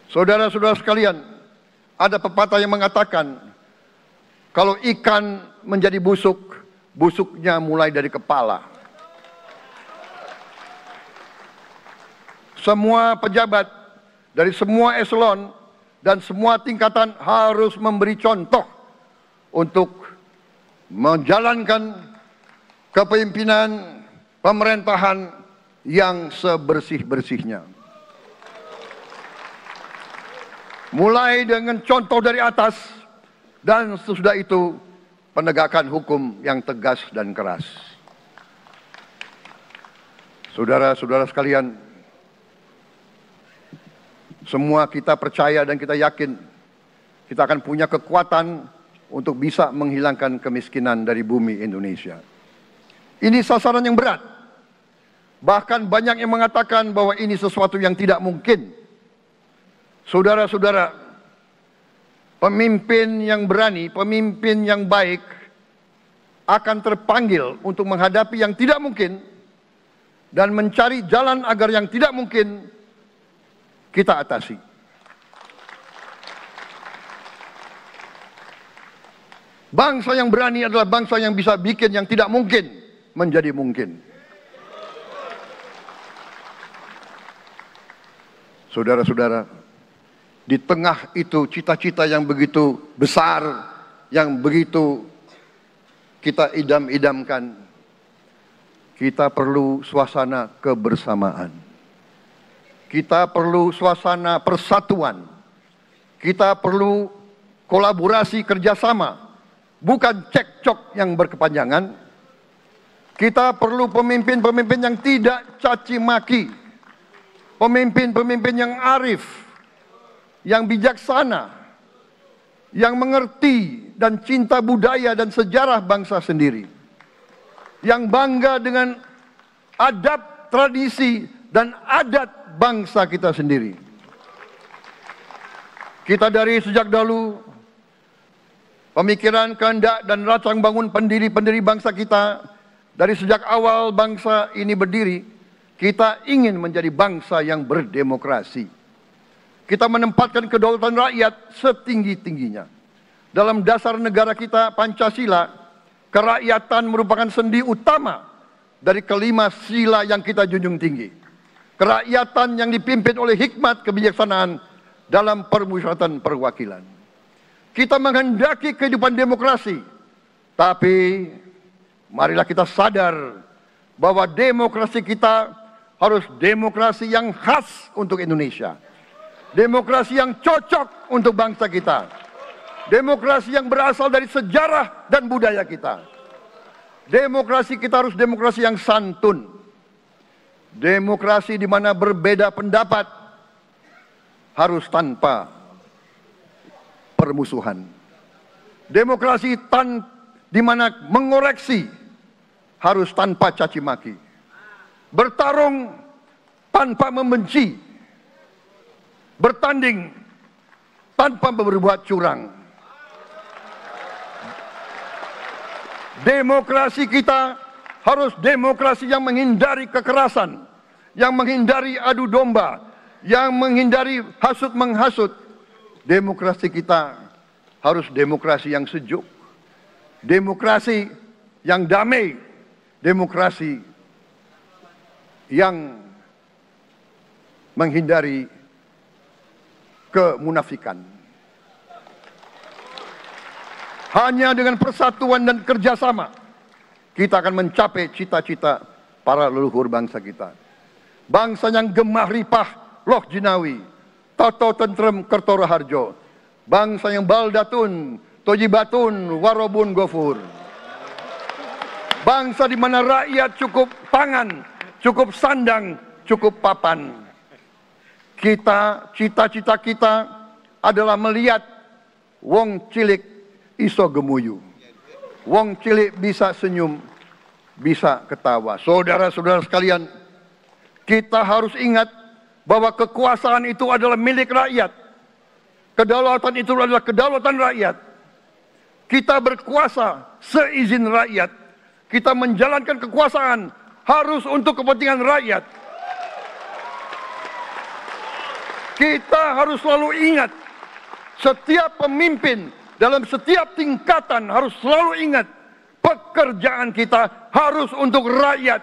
Saudara-saudara sekalian, ada pepatah yang mengatakan, kalau ikan menjadi busuk, busuknya mulai dari kepala. Semua pejabat dari semua eselon dan semua tingkatan harus memberi contoh untuk menjalankan kepemimpinan pemerintahan yang sebersih-bersihnya. Mulai dengan contoh dari atas dan sesudah itu penegakan hukum yang tegas dan keras. Saudara-saudara sekalian, semua kita percaya dan kita yakin kita akan punya kekuatan untuk bisa menghilangkan kemiskinan dari bumi Indonesia. Ini sasaran yang berat. Bahkan banyak yang mengatakan bahwa ini sesuatu yang tidak mungkin. Saudara-saudara, pemimpin yang berani, pemimpin yang baik akan terpanggil untuk menghadapi yang tidak mungkin dan mencari jalan agar yang tidak mungkin kita atasi. Bangsa yang berani adalah bangsa yang bisa bikin yang tidak mungkin menjadi mungkin. Saudara-saudara, di tengah itu cita-cita yang begitu besar, yang begitu kita idam-idamkan, kita perlu suasana kebersamaan. Kita perlu suasana persatuan. Kita perlu kolaborasi kerjasama, bukan cekcok yang berkepanjangan. Kita perlu pemimpin-pemimpin yang tidak caci maki, pemimpin-pemimpin yang arif, yang bijaksana, yang mengerti dan cinta budaya dan sejarah bangsa sendiri, yang bangga dengan adab, tradisi, dan adat bangsa kita sendiri. Kita dari sejak dahulu, pemikiran, kehendak, dan rancang bangun pendiri-pendiri bangsa kita, dari sejak awal bangsa ini berdiri, kita ingin menjadi bangsa yang berdemokrasi. Kita menempatkan kedaulatan rakyat setinggi-tingginya. Dalam dasar negara kita, Pancasila, kerakyatan merupakan sendi utama dari kelima sila yang kita junjung tinggi. Kerakyatan yang dipimpin oleh hikmat kebijaksanaan dalam permusyawaratan perwakilan. Kita menghendaki kehidupan demokrasi, tapi marilah kita sadar bahwa demokrasi kita harus demokrasi yang khas untuk Indonesia. Demokrasi yang cocok untuk bangsa kita. Demokrasi yang berasal dari sejarah dan budaya kita. Demokrasi kita harus demokrasi yang santun. Demokrasi di mana berbeda pendapat harus tanpa permusuhan. Demokrasi di mana mengoreksi harus tanpa caci maki. Bertarung tanpa membenci. Bertanding tanpa berbuat curang. Demokrasi kita harus demokrasi yang menghindari kekerasan, yang menghindari adu domba, yang menghindari hasut menghasut. Demokrasi kita harus demokrasi yang sejuk, demokrasi yang damai, demokrasi yang menghindari kemunafikan. Hanya dengan persatuan dan kerjasama kita akan mencapai cita-cita para leluhur bangsa kita. Bangsa yang gemah ripah loh jinawi, toto tentrem kertoro harjo. Bangsa yang baldatun, tojibatun, warobun gofur. Bangsa di mana rakyat cukup pangan, cukup sandang, cukup papan. Cita-cita kita adalah melihat wong cilik iso gemuyu. Wong cilik bisa senyum, bisa ketawa. Saudara-saudara sekalian, kita harus ingat bahwa kekuasaan itu adalah milik rakyat. Kedaulatan itu adalah kedaulatan rakyat. Kita berkuasa seizin rakyat. Kita menjalankan kekuasaan harus untuk kepentingan rakyat. Kita harus selalu ingat, setiap pemimpin dalam setiap tingkatan harus selalu ingat, pekerjaan kita harus untuk rakyat.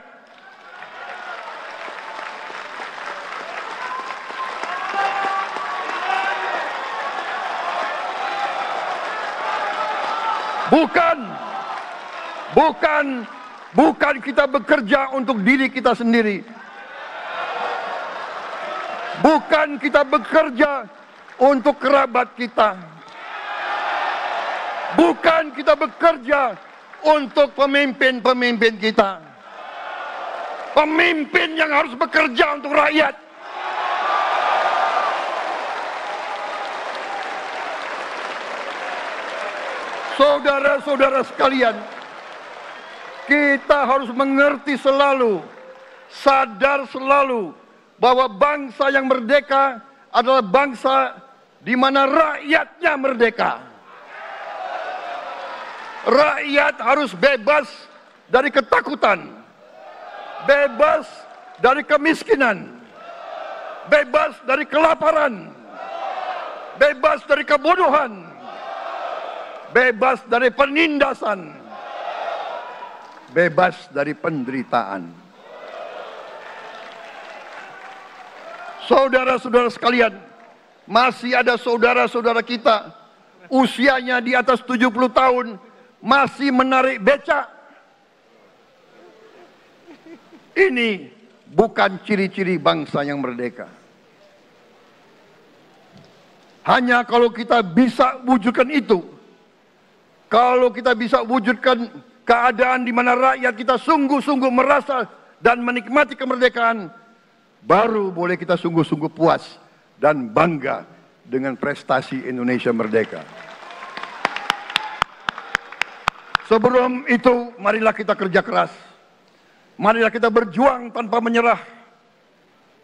Bukan kita bekerja untuk diri kita sendiri. Bukan kita bekerja untuk kerabat kita. Bukan kita bekerja untuk pemimpin-pemimpin kita. Pemimpin yang harus bekerja untuk rakyat. Saudara-saudara sekalian, kita harus mengerti selalu, sadar selalu bahwa bangsa yang merdeka adalah bangsa di mana rakyatnya merdeka. Rakyat harus bebas dari ketakutan, bebas dari kemiskinan, bebas dari kelaparan, bebas dari kebodohan, bebas dari penindasan, bebas dari penderitaan. Saudara-saudara sekalian, masih ada saudara-saudara kita usianya di atas 70 tahun masih menarik becak. Ini bukan ciri-ciri bangsa yang merdeka. Hanya kalau kita bisa wujudkan itu, kalau kita bisa wujudkan keadaan di mana rakyat kita sungguh-sungguh merasa dan menikmati kemerdekaan, baru boleh kita sungguh-sungguh puas dan bangga dengan prestasi Indonesia merdeka. Sebelum itu, marilah kita kerja keras. Marilah kita berjuang tanpa menyerah.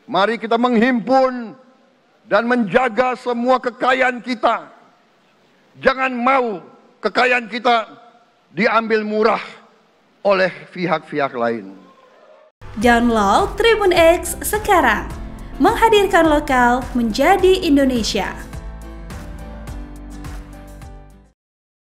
Mari kita menghimpun dan menjaga semua kekayaan kita. Jangan mau kekayaan kita diambil murah oleh pihak-pihak lain. Download Tribun X sekarang, menghadirkan lokal menjadi Indonesia.